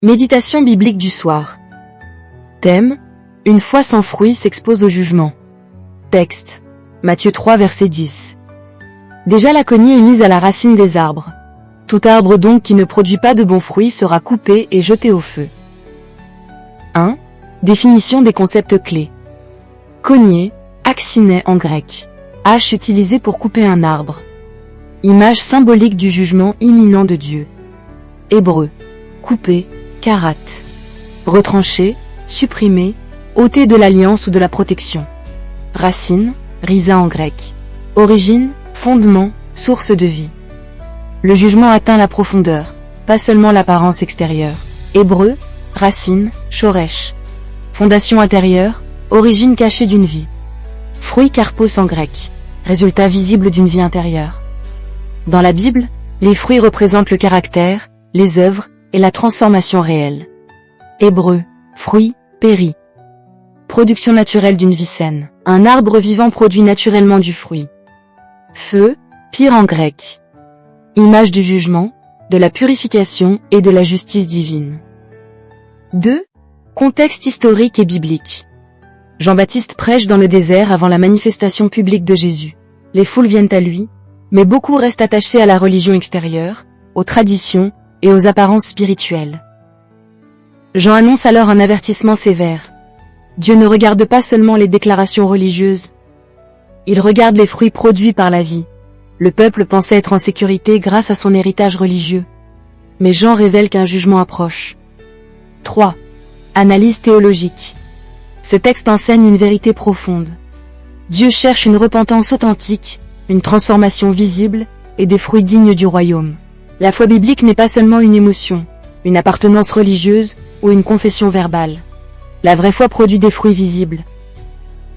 Méditation biblique du soir. Thème: Une foi sans fruit s'expose au jugement. Texte: Matthieu 3 verset 10. Déjà la cognée est mise à la racine des arbres. Tout arbre donc qui ne produit pas de bons fruits sera coupé et jeté au feu. 1. Définition des concepts clés. Cognée, axiné en grec. Hache utilisée pour couper un arbre. Image symbolique du jugement imminent de Dieu. Hébreu: couper, karat. Retrancher, supprimer, ôter de l'alliance ou de la protection. Racine, rhiza en grec. Origine, fondement, source de vie. Le jugement atteint la profondeur, pas seulement l'apparence extérieure. Hébreu, racine, shoresh. Fondation intérieure, origine cachée d'une vie. Fruit karpos en grec, résultat visible d'une vie intérieure. Dans la Bible, les fruits représentent le caractère, les œuvres et la transformation réelle. Hébreu, fruit, péri. Production naturelle d'une vie saine. Un arbre vivant produit naturellement du fruit. Feu, pyr en grec. Image du jugement, de la purification et de la justice divine. 2. Contexte historique et biblique. Jean-Baptiste prêche dans le désert avant la manifestation publique de Jésus. Les foules viennent à lui, mais beaucoup restent attachés à la religion extérieure, aux traditions et aux apparences spirituelles. Jean annonce alors un avertissement sévère. Dieu ne regarde pas seulement les déclarations religieuses. Il regarde les fruits produits par la vie. Le peuple pensait être en sécurité grâce à son héritage religieux. Mais Jean révèle qu'un jugement approche. 3. Analyse théologique. Ce texte enseigne une vérité profonde. Dieu cherche une repentance authentique, une transformation visible et des fruits dignes du royaume. La foi biblique n'est pas seulement une émotion, une appartenance religieuse ou une confession verbale. La vraie foi produit des fruits visibles.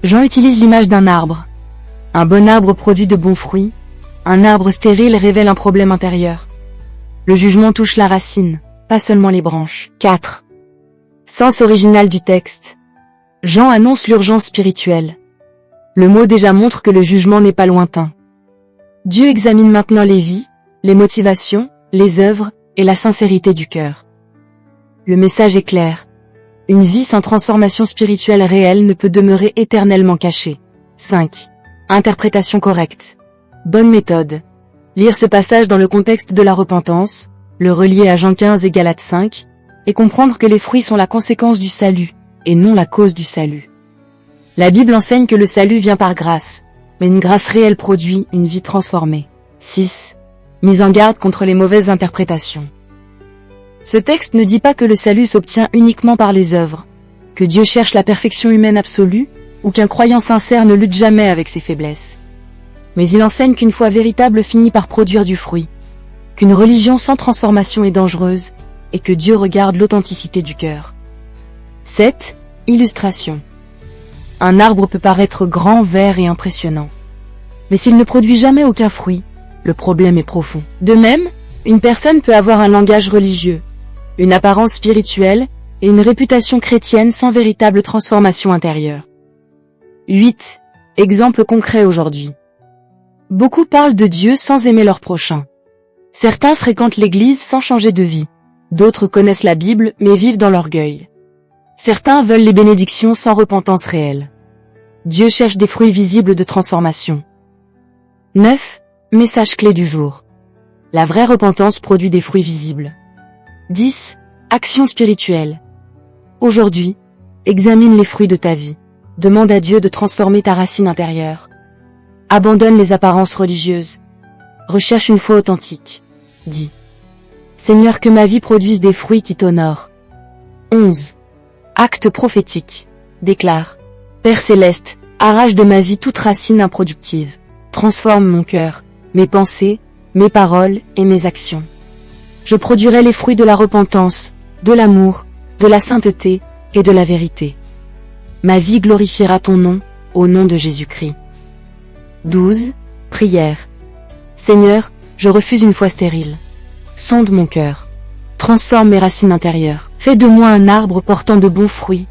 Jean utilise l'image d'un arbre. Un bon arbre produit de bons fruits. Un arbre stérile révèle un problème intérieur. Le jugement touche la racine, pas seulement les branches. 4. Sens original du texte. Jean annonce l'urgence spirituelle. Le mot déjà montre que le jugement n'est pas lointain. Dieu examine maintenant les vies, les motivations, les œuvres et la sincérité du cœur. Le message est clair. Une vie sans transformation spirituelle réelle ne peut demeurer éternellement cachée. 5. Interprétation correcte. Bonne méthode. Lire ce passage dans le contexte de la repentance, le relier à Jean 15 et Galates 5, et comprendre que les fruits sont la conséquence du salut, et non la cause du salut. La Bible enseigne que le salut vient par grâce, mais une grâce réelle produit une vie transformée. 6. Mise en garde contre les mauvaises interprétations. Ce texte ne dit pas que le salut s'obtient uniquement par les œuvres, que Dieu cherche la perfection humaine absolue, ou qu'un croyant sincère ne lutte jamais avec ses faiblesses. Mais il enseigne qu'une foi véritable finit par produire du fruit, qu'une religion sans transformation est dangereuse, et que Dieu regarde l'authenticité du cœur. 7. Illustration. Un arbre peut paraître grand, vert et impressionnant. Mais s'il ne produit jamais aucun fruit, le problème est profond. De même, une personne peut avoir un langage religieux, une apparence spirituelle et une réputation chrétienne sans véritable transformation intérieure. 8. Exemple concret aujourd'hui. Beaucoup parlent de Dieu sans aimer leur prochain. Certains fréquentent l'église sans changer de vie. D'autres connaissent la Bible mais vivent dans l'orgueil. Certains veulent les bénédictions sans repentance réelle. Dieu cherche des fruits visibles de transformation. 9. Message clé du jour. La vraie repentance produit des fruits visibles. 10. Action spirituelle. Aujourd'hui, examine les fruits de ta vie. Demande à Dieu de transformer ta racine intérieure. Abandonne les apparences religieuses. Recherche une foi authentique. Dis: Seigneur, que ma vie produise des fruits qui t'honorent. 11. Acte prophétique. Déclare: Père céleste, arrache de ma vie toute racine improductive. Transforme mon cœur, mes pensées, mes paroles et mes actions. Je produirai les fruits de la repentance, de l'amour, de la sainteté et de la vérité. Ma vie glorifiera ton nom, au nom de Jésus-Christ. 12. Prière. Seigneur, je refuse une foi stérile. Sonde mon cœur. Transforme mes racines intérieures. Fais de moi un arbre portant de bons fruits.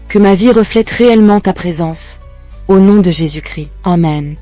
Que ma vie reflète réellement ta présence. Au nom de Jésus-Christ. Amen.